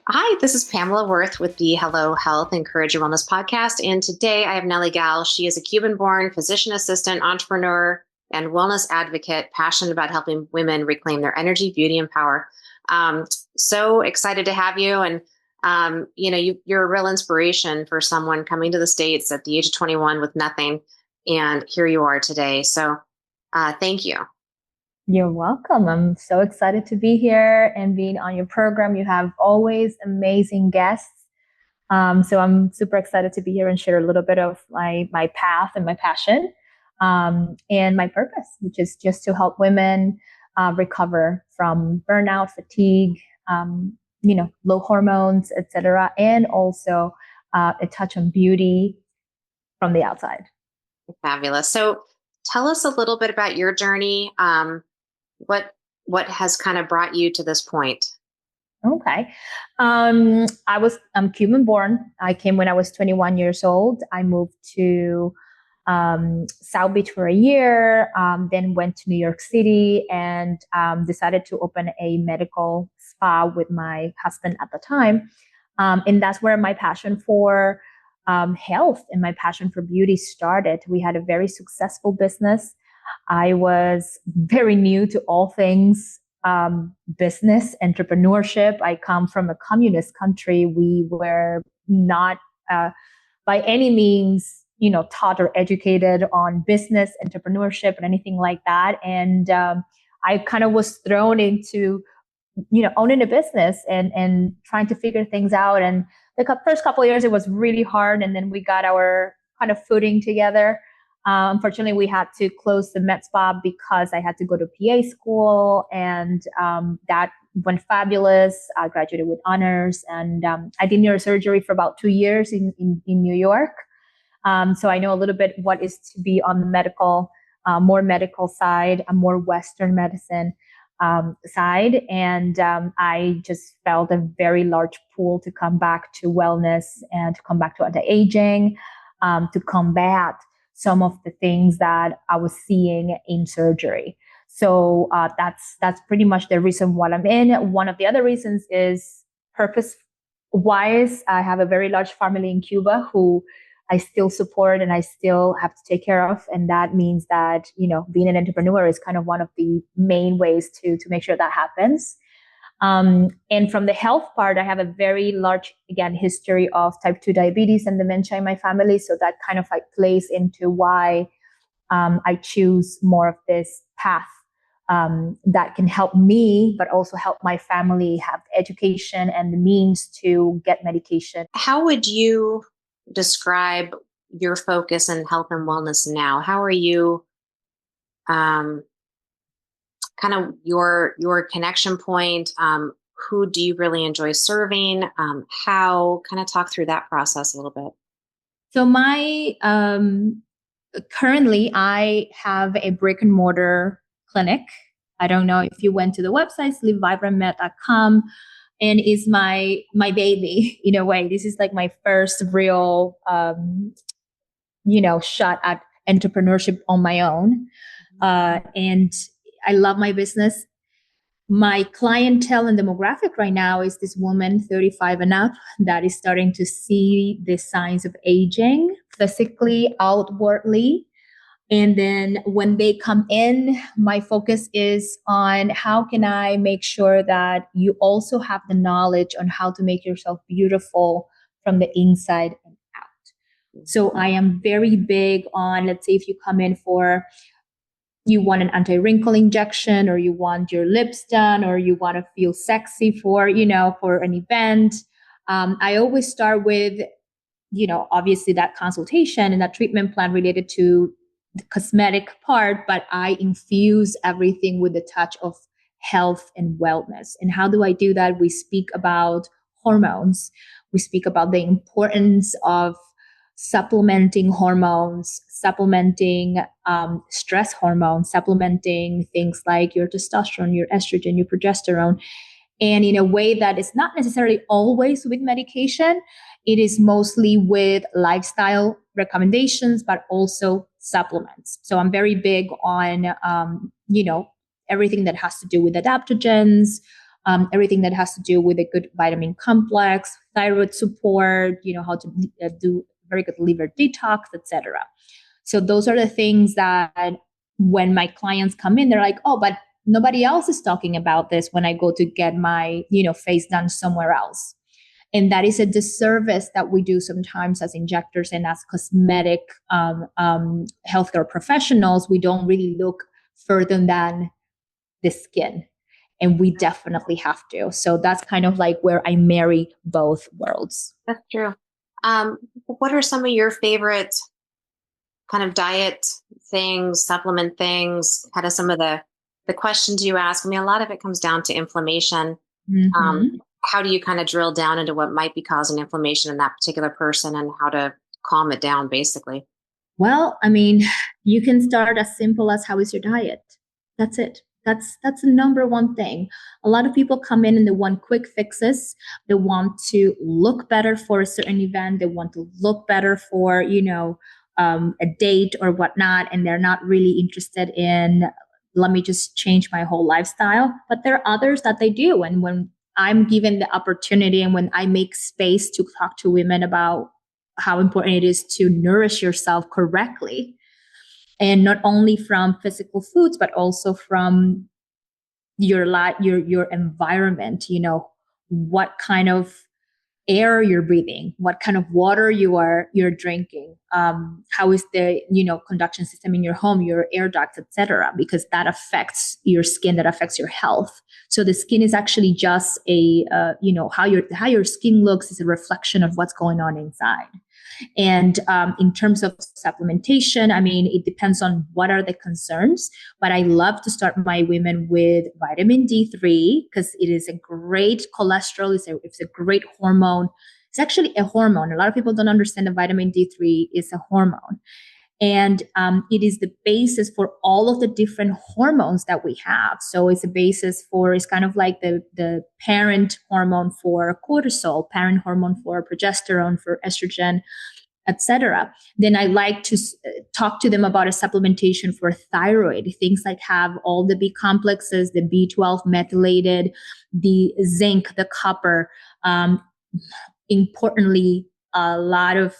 Hi, this is Pamela Wirth with the Hello.Health Encourage Your Wellness podcast. And today I have Nelly Gal. She is a Cuban-born physician assistant, entrepreneur, and wellness advocate, passionate about helping women reclaim their energy, beauty, and power. So excited to have you. And, you're a real inspiration for someone coming to the States at the age of 21 with nothing. And here you are today. So thank you. You're welcome. I'm so excited to be here and being on your program. You have always amazing guests. So I'm super excited to be here and share a little bit of my path and my passion and my purpose, which is just to help women recover from burnout, fatigue, low hormones, etc., and also a touch on beauty from the outside. Fabulous. So tell us a little bit about your journey. What has kind of brought you to this point? Okay. I'm Cuban born. I came when I was 21 years old. I moved to South Beach for a year, then went to New York City and decided to open a medical spa with my husband at the time. And that's where my passion for health and my passion for beauty started. We had a very successful business. I was very new to all things business, entrepreneurship. I come from a communist country. We were not by any means, taught or educated on business, entrepreneurship, and anything like that. And I kind of was thrown into, owning a business and trying to figure things out. And the first couple of years, it was really hard. And then we got our kind of footing together. Unfortunately, we had to close the med spa because I had to go to PA school, and that went fabulous. I graduated with honors, and I did neurosurgery for about 2 years in New York. So I know a little bit what is to be on the medical, more medical side, a more Western medicine side. And I just felt a very large pull to come back to wellness and to come back to anti-aging, to combat some of the things that I was seeing in surgery. So that's pretty much the reason why I'm in. One of the other reasons is purpose-wise. I have a very large family in Cuba who I still support and I still have to take care of. And that means that, being an entrepreneur is kind of one of the main ways to make sure that happens. And from the health part, I have a very large, again, history of type 2 diabetes and dementia in my family. So that kind of plays into why I choose more of this path that can help me, but also help my family have the education and the means to get medication. How would you describe your focus in health and wellness now? How are you kind of your connection point? Who do you really enjoy serving? How kind of talk through that process a little bit? So currently I have a brick and mortar clinic. I don't know if you went to the website, vibrantmed.com, and is my baby in a way. This is like my first real, shot at entrepreneurship on my own. And I love my business. My clientele and demographic right now is this woman 35 and up that is starting to see the signs of aging physically, outwardly. And then when they come in, my focus is on how can I make sure that you also have the knowledge on how to make yourself beautiful from the inside and out. So I am very big on, let's say if you come in for you want an anti-wrinkle injection, or you want your lips done, or you want to feel sexy for an event. I always start with, obviously that consultation and that treatment plan related to the cosmetic part, but I infuse everything with a touch of health and wellness. And how do I do that? We speak about hormones. We speak about the importance of supplementing hormones, supplementing stress hormones, supplementing things like your testosterone, your estrogen, your progesterone, and in a way that is not necessarily always with medication. It is mostly with lifestyle recommendations, but also supplements. So I'm very big on, everything that has to do with adaptogens, everything that has to do with a good vitamin complex, thyroid support, how to do very good liver detox, etc. So those are the things that when my clients come in, they're like, oh, but nobody else is talking about this when I go to get my, face done somewhere else. And that is a disservice that we do sometimes as injectors and as cosmetic healthcare professionals. We don't really look further than the skin. And we definitely have to. So that's kind of like where I marry both worlds. That's true. What are some of your favorite kind of diet things, supplement things, kind of some of the questions you ask? I mean, a lot of it comes down to inflammation. How do you kind of drill down into what might be causing inflammation in that particular person and how to calm it down, basically? Well, I mean, you can start as simple as how is your diet? That's it. That's the number one thing. A lot of people come in and they want quick fixes. They want to look better for a certain event. They want to look better for, a date or whatnot. And they're not really interested in, let me just change my whole lifestyle. But there are others that they do. And when I'm given the opportunity and when I make space to talk to women about how important it is to nourish yourself correctly, and not only from physical foods, but also from your environment, what kind of air you're breathing, what kind of water you're drinking, how is the conduction system in your home, your air ducts, etc., because that affects your skin, that affects your health. So the skin is actually just a how your skin looks is a reflection of what's going on inside. And in terms of supplementation, I mean, it depends on what are the concerns, but I love to start my women with vitamin D3 because it is a great cholesterol. It's a great hormone. It's actually a hormone. A lot of people don't understand that vitamin D3 is a hormone. And it is the basis for all of the different hormones that we have. So it's it's kind of like the parent hormone for cortisol, parent hormone for progesterone, for estrogen, etc. Then I like to talk to them about a supplementation for thyroid, things like have all the B complexes, the B12 methylated, the zinc, the copper. Importantly, a lot of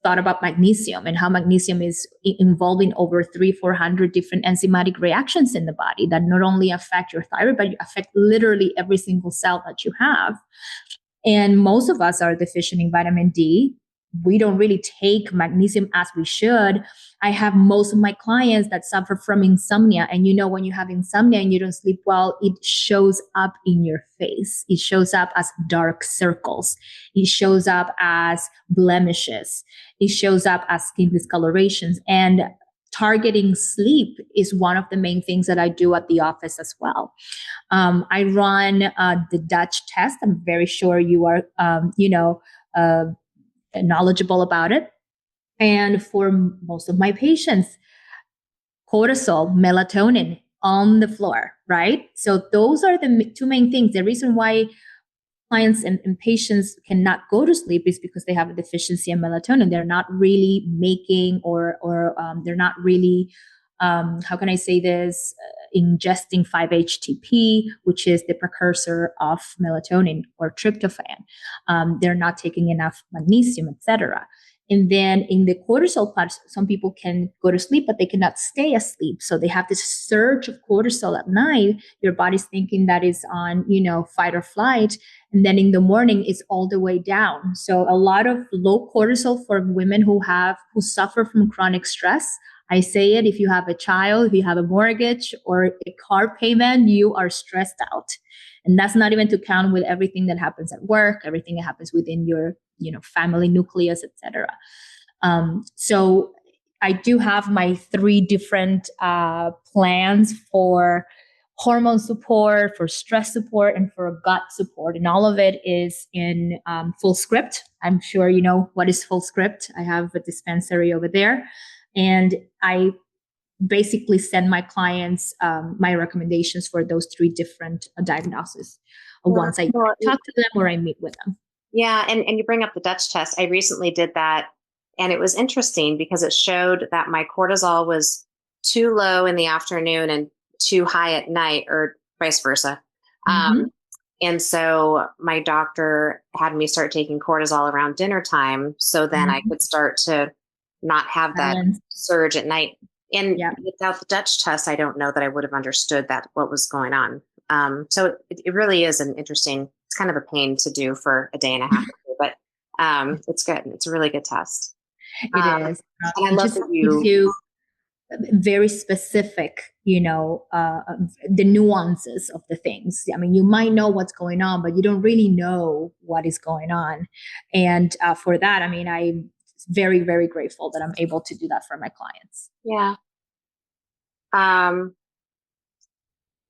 thought about magnesium and how magnesium is involved in over 300-400 different enzymatic reactions in the body that not only affect your thyroid, but affect literally every single cell that you have. And most of us are deficient in vitamin D. We don't really take magnesium as we should. I have most of my clients that suffer from insomnia. And when you have insomnia and you don't sleep well, it shows up in your face. It shows up as dark circles. It shows up as blemishes. It shows up as skin discolorations. And targeting sleep is one of the main things that I do at the office as well. I run the Dutch test. I'm very sure you are, knowledgeable about it. And for most of my patients, cortisol, melatonin on the floor, right? So those are the two main things. The reason why clients and patients cannot go to sleep is because they have a deficiency in melatonin. They're not really making or they're not really, how can I say this, ingesting 5-HTP, which is the precursor of melatonin or tryptophan. They're not taking enough magnesium, etc. And then in the cortisol part, some people can go to sleep, but they cannot stay asleep. So they have this surge of cortisol at night. Your body's thinking that is on, fight or flight. And then in the morning, it's all the way down. So a lot of low cortisol for women who suffer from chronic stress. I say it, if you have a child, if you have a mortgage or a car payment, you are stressed out. And that's not even to count with everything that happens at work, everything that happens within your, family nucleus, etc. So I do have my 3 different plans for hormone support, for stress support, and for gut support. And all of it is in full script. I'm sure you know what is full script. I have a dispensary over there. And I basically send my clients my recommendations for those 3 different diagnoses once I talk to them or I meet with them. Yeah. And you bring up the Dutch test. I recently did that. And it was interesting because it showed that my cortisol was too low in the afternoon and too high at night, or vice versa. Mm-hmm. And so my doctor had me start taking cortisol around dinner time so then I Mm-hmm. could start to not have that Balance. surge at night. And Yeah, without the Dutch test, I don't know that I would have understood that what was going on. So it really is an interesting, it's kind of a pain to do for a day and a half, but it's good. It's a really good test. it Um, is. and I It love just that gives you, you very specific, the nuances of the things. I mean, you might know what's going on, but you don't really know what is going on. And for that, I mean, I'm very, very grateful that I'm able to do that for my clients. yeah. Um,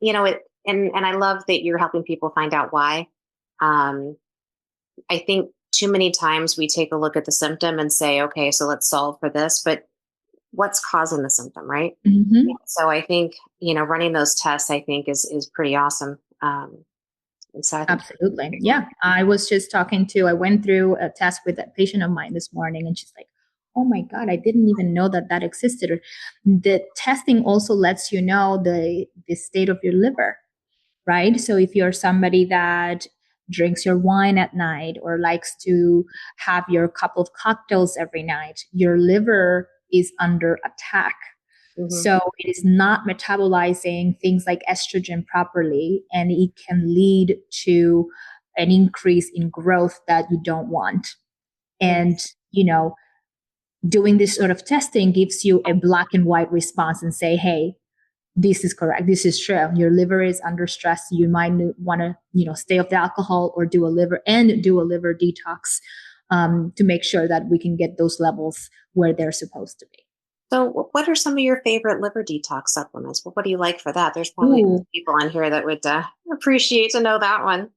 and I love that you're helping people find out why. Um, I think too many times we take a look at the symptom and say, okay, so let's solve for this, but what's causing the symptom, right? Yeah. Mm-hmm. So I think, running those tests, I think is pretty awesome. And so I think, Absolutely. Yeah. I went through a test with a patient of mine this morning, and she's like, oh my God, I didn't even know that that existed. The testing also lets you know the state of your liver, right? So if you're somebody that drinks your wine at night or likes to have your cup of cocktails every night, your liver is under attack. mhm. So it is not metabolizing things like estrogen properly, and it can lead to an increase in growth that you don't want. And, you know, doing this sort of testing gives you a black and white response and say, hey, this is correct. This is true. Your liver is under stress. You might want to, stay off the alcohol or do a liver detox to make sure that we can get those levels where they're supposed to be. So what are some of your favorite liver detox supplements? What do you like for that? There's probably Ooh, people on here that would appreciate to know that one.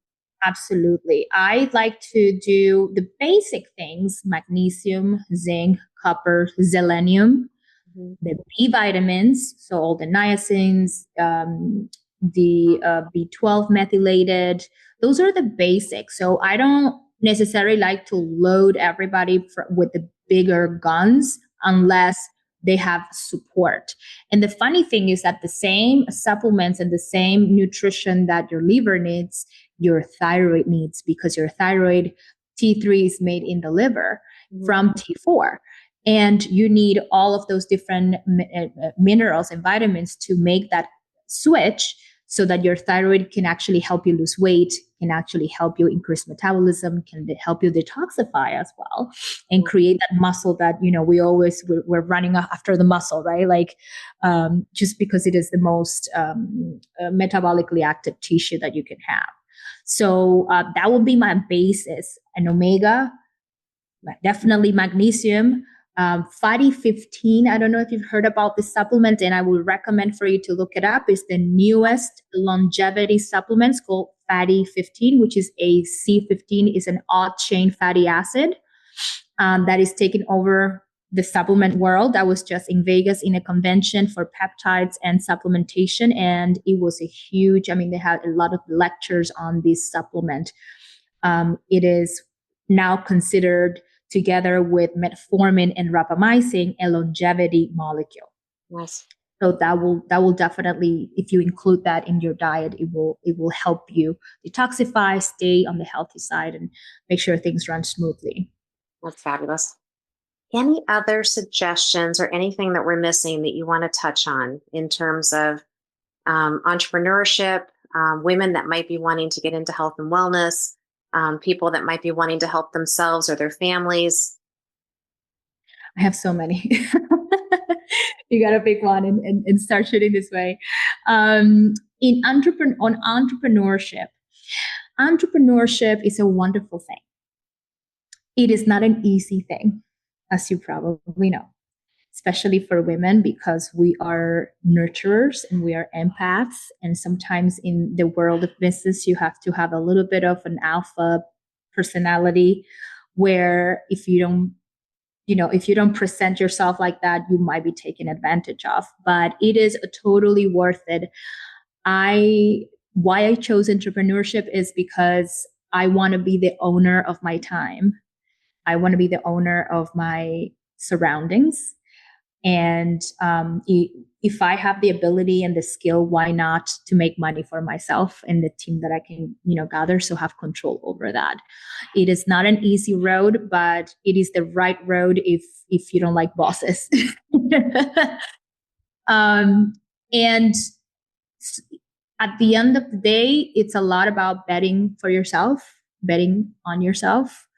absolutely. I like to do the basic things: magnesium, zinc, copper, selenium, Mhm. the B vitamins, so all the niacins, the B12 methylated. Those are the basics. So I don't necessarily like to load everybody with the bigger guns unless they have support. And the funny thing is that the same supplements and the same nutrition that your liver needs, your thyroid needs, because your thyroid T3 is made in the liver Mhm. from T4. And you need all of those different minerals and vitamins to make that switch so that your thyroid can actually help you lose weight, can actually help you increase metabolism, can help you detoxify as well, and create that muscle that, we're running after the muscle, right? Like, just because it is the most metabolically active tissue that you can have. So that will be my basis. An omega, definitely magnesium, fatty 15. I don't know if you've heard about this supplement, and I would recommend for you to look it up. It's the newest longevity supplements called fatty 15, which is a C15, is an odd chain fatty acid that is taking over the supplement world. I was just in Vegas in a convention for peptides and supplementation, and it was a huge, I mean, they had a lot of lectures on this supplement. It is now considered, together with metformin and rapamycin, a longevity molecule. Yes. So that will definitely, if you include that in your diet, it will help you detoxify, stay on the healthy side, and make sure things run smoothly. That's fabulous. Any other suggestions or anything that we're missing that you want to touch on in terms of entrepreneurship, women that might be wanting to get into health and wellness, people that might be wanting to help themselves or their families? I have so many. You got to pick one and start shooting this way. On entrepreneurship is a wonderful thing. It is not an easy thing, as you probably know, especially for women, because we are nurturers and we are empaths. And sometimes in the world of business, you have to have a little bit of an alpha personality, where if you don't present yourself like that, you might be taken advantage of. But it is totally worth it. Why I chose entrepreneurship is because I want to be the owner of my time. I want to be the owner of my surroundings. And if I have the ability and the skill, why not to make money for myself and the team that I can, gather, so have control over that. It is not an easy road, but it is the right road if you don't like bosses. And at the end of the day, it's a lot about betting for yourself, betting on yourself,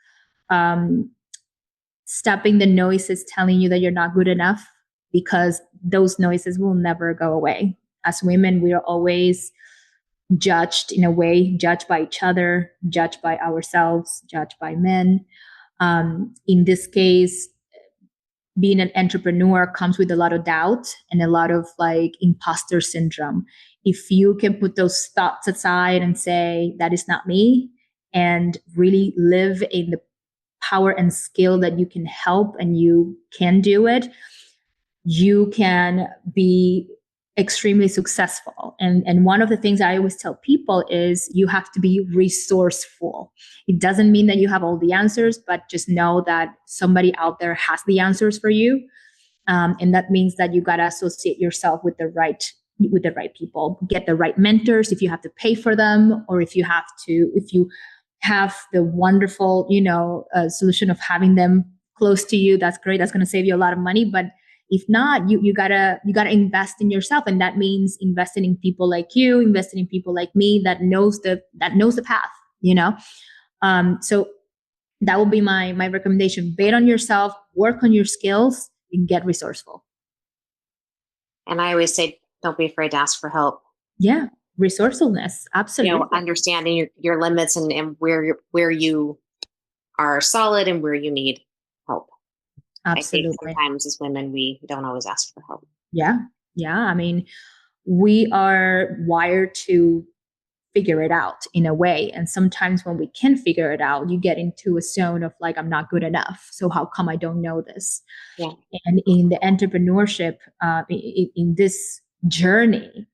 stopping the noises telling you that you're not good enough, because those noises will never go away. As women, we are always judged in a way, judged by each other, judged by ourselves, judged by men. In this case, being an entrepreneur comes with a lot of doubt and a lot of imposter syndrome. If you can put those thoughts aside and say, that is not me, and really live in the power and skill that you can help and you can do it, you can be extremely successful. And one of the things I always tell people is you have to be resourceful. It doesn't mean that you have all the answers, but just know that somebody out there has the answers for you. And that means that you got to associate yourself with the right people, get the right mentors if you have to pay for them, or if you have the wonderful, solution of having them close to you. That's great. That's going to save you a lot of money. But if not, you gotta invest in yourself. And that means investing in people like you, investing in people like me that knows the path, So that will be my recommendation. Bet on yourself, work on your skills, and get resourceful. And I always say, don't be afraid to ask for help. Yeah. Resourcefulness. Absolutely. Understanding your limits and where you are solid and where you need help. Absolutely. I think sometimes as women, we don't always ask for help. Yeah. Yeah. I mean, we are wired to figure it out in a way. And sometimes when we can figure it out, you get into a zone of I'm not good enough. So how come I don't know this? Yeah. And in the entrepreneurship, in this journey,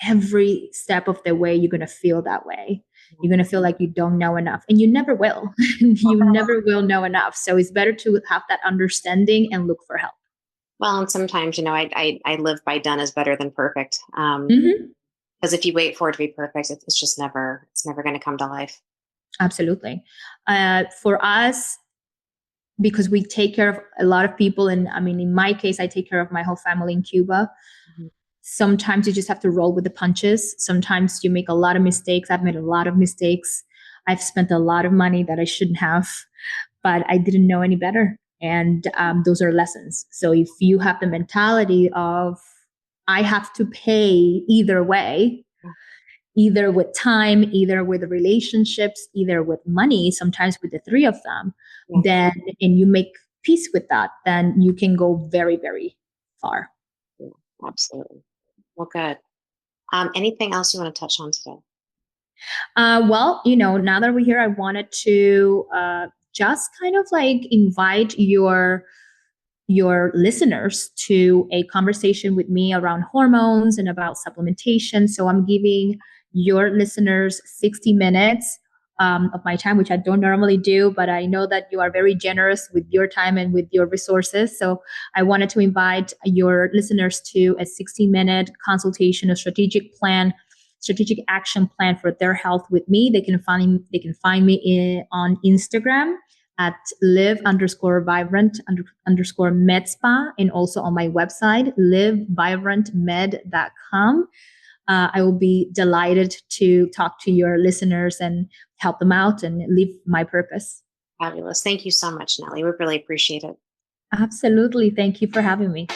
every step of the way, you're going to feel that way. You're going to feel like you don't know enough, and you never will. You never will know enough. So it's better to have that understanding and look for help. Well, and sometimes, I live by done is better than perfect. Because if you wait for it to be perfect, it's never going to come to life. Absolutely. For us, because we take care of a lot of people, and in my case, I take care of my whole family in Cuba. Mm-hmm. Sometimes you just have to roll with the punches. Sometimes you make a lot of mistakes. I've made a lot of mistakes. I've spent a lot of money that I shouldn't have, but I didn't know any better. And those are lessons. So if you have the mentality of, I have to pay either way, either with time, either with relationships, either with money, sometimes with the three of them, then, and you make peace with that, then you can go very, very far. Yeah, absolutely. Well, good. Anything else you want to touch on today? Well, now that we're here, I wanted to just kind of invite your listeners to a conversation with me around hormones and about supplementation. So I'm giving your listeners 60 minutes of my time, which I don't normally do, but I know that you are very generous with your time and with your resources. So I wanted to invite your listeners to a 60-minute consultation, a strategic action plan for their health with me. They can find me on Instagram at live_vibrant_medspa, and also on my website, livevibrantmed.com. I will be delighted to talk to your listeners and help them out and live my purpose. Fabulous. Thank you so much, Nelly. We really appreciate it. Absolutely. Thank you for having me.